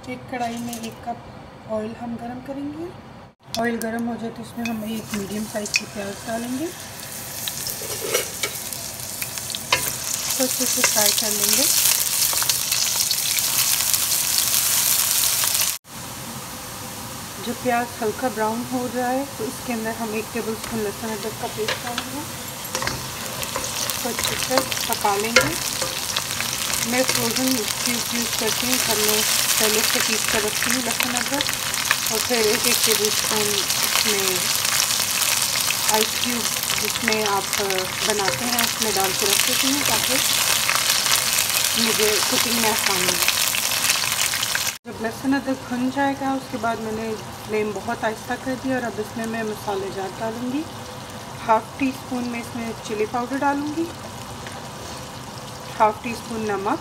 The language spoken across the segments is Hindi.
एक कढ़ाई में 1 कप ऑयल हम गरम करेंगे। ऑयल गरम हो जाए तो इसमें हम एक मीडियम साइज़ की प्याज डालेंगे, तो अच्छे से फ्राई कर लेंगे। जब प्याज हल्का ब्राउन हो जाए तो इसके अंदर हम 1 टेबलस्पून लहसुन अदरक का पेस्ट डालेंगे, तो अच्छे से पका लेंगे। मैं फ्रोज़न क्यूब यूज़ करती हूँ, घर में पहले से पीस कर रखती हूँ लहसुन अदरक, और फिर 1 टेबलस्पून इसमें आइस क्यूब जिसमें आप बनाते हैं उसमें डाल के रख देती हूँ ताकि मुझे कुकिंग में आसानी हो। जब लहसुन अदरक भुन जाएगा उसके बाद मैंने फ्लेम बहुत आहिस्ता कर दिया और अब इसमें मैं मसाले जार डालूँगी। 1/2 टीस्पून में इसमें चिली पाउडर डालूँगी, 1/2 टीस्पून नमक,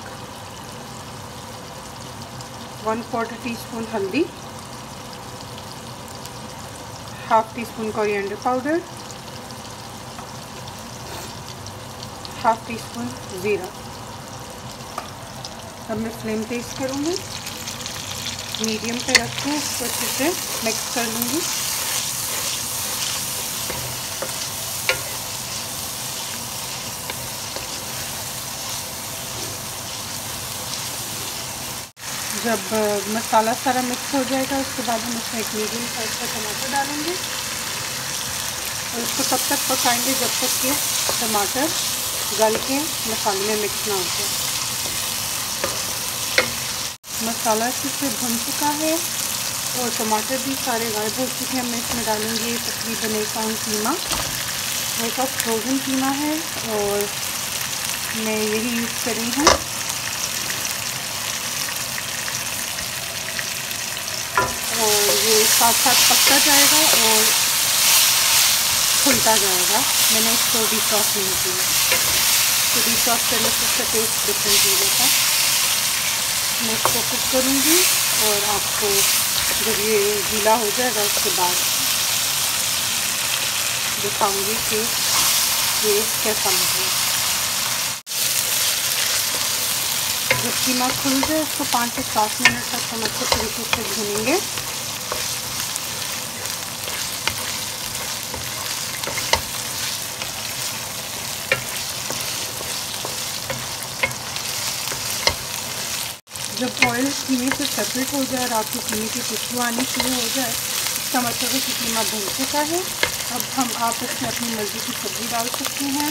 1/4 टीस्पून हल्दी, 1/2 टीस्पून कोरिएंडर पाउडर, 1/2 टीस्पून ज़ीरा। अब मैं फ्लेम तेज़ करूँगी, मीडियम पे रख के इसको अच्छे से मिक्स कर लूँगी। जब मसाला सारा मिक्स हो जाएगा उसके बाद हम इसमें 1 मीडियम साइज़ का टमाटर डालेंगे और इसको तब तक पकाएंगे जब तक कि टमाटर गल के मसाले में मिक्स ना हो जाए। मसाला अच्छे से भुन चुका है और टमाटर भी सारे गायब हो चुके हैं। मैं इसमें डालूँगी तकरीबन 1 पाउंड कीमा। मेरे पास फ्रोज़न कीमा है और मैं यही यूज़ कर रही हूँ। और ये साथ साथ पकता जाएगा और खुलता जाएगा। मैंने इसको डिफ्रॉस्ट नहीं किया, तो डिफ्रॉस्ट करने से इसका टेस्ट डिफरेंट हो जाता है। मैं इसको कुक करूँगी और आपको जब ये गीला हो जाएगा उसके बाद दिखाऊँगी कि ये कैसा बनेगा। जब कीमा खुल जाए उसको 5 से 7 मिनट तक हम अच्छे तरीके से भूनेंगे। जब ऑयल कीमे से सेपरेट हो जाए और आपकी कीमे की खुशबू आनी शुरू हो जाए इसका मतलब है कि कीमा भून चुका है। अब आप इसमें अपनी मर्ज़ी की सब्ज़ी डाल सकते हैं।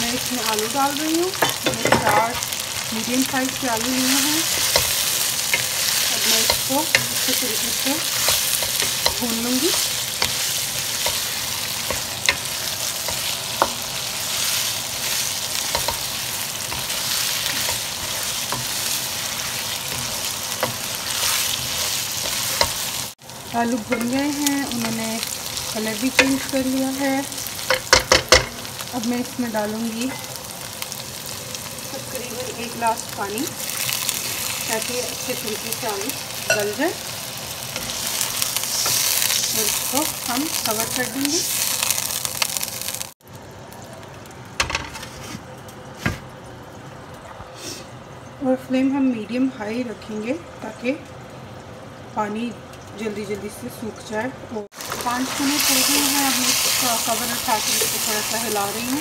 मैं इसमें आलू डाल रही हूँ। मैंने 4 मीडियम साइज़ के आलू लिए हैं। अब मैं इसको अच्छे तरीके से भून लूँगी। आलू भुन गए हैं, उन्होंने कलर भी चेंज कर लिया है। अब मैं इसमें डालूँगी तकरीबन 1 गिलास पानी ताकि अच्छे तरीके से आलू गल जाए और इसको हम कवर कर देंगे। और फ्लेम हम मीडियम हाई रखेंगे ताकि पानी जल्दी से सूख जाए। और 5 मिनट हो गए हैं। अब मैं इसका कवर उठा के इसको थोड़ा सा हिला रही हूँ,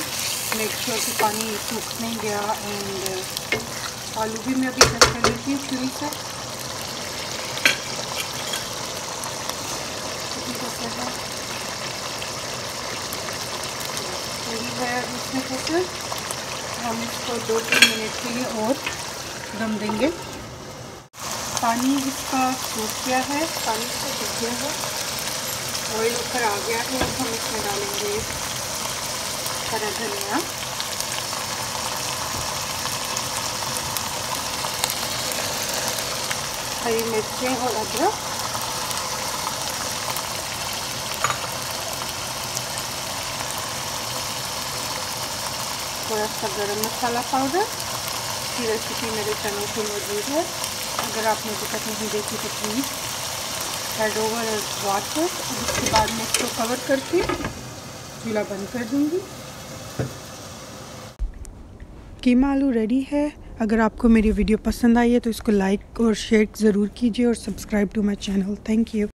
मेक श्योर कि पानी सूख नहीं गया। एंड आलू भी मैं अभी कट कर लेती हूँ छुरी से। यही है इसमें फसल। हम इसको 2-3 मिनट के लिए और दम देंगे। पानी इसका सूख गया है, पानी इसका सूख गया है, ऑयल ऊपर आ गया है। अब हम इसमें डालेंगे हरा धनिया, हरी मिर्चें और अदरक, थोड़ा सा गरम मसाला पाउडर। की रेसिपी मेरे चैनल पे मौजूद है, अगर आपने अभी तक नहीं देखी तो please head over watch it. उसके बाद मैं इसको कवर करके चूल्हा बंद कर दूँगी। कीमा आलू रेडी है। अगर आपको मेरी वीडियो पसंद आई है तो इसको लाइक और शेयर ज़रूर कीजिए और subscribe to my channel. Thank you.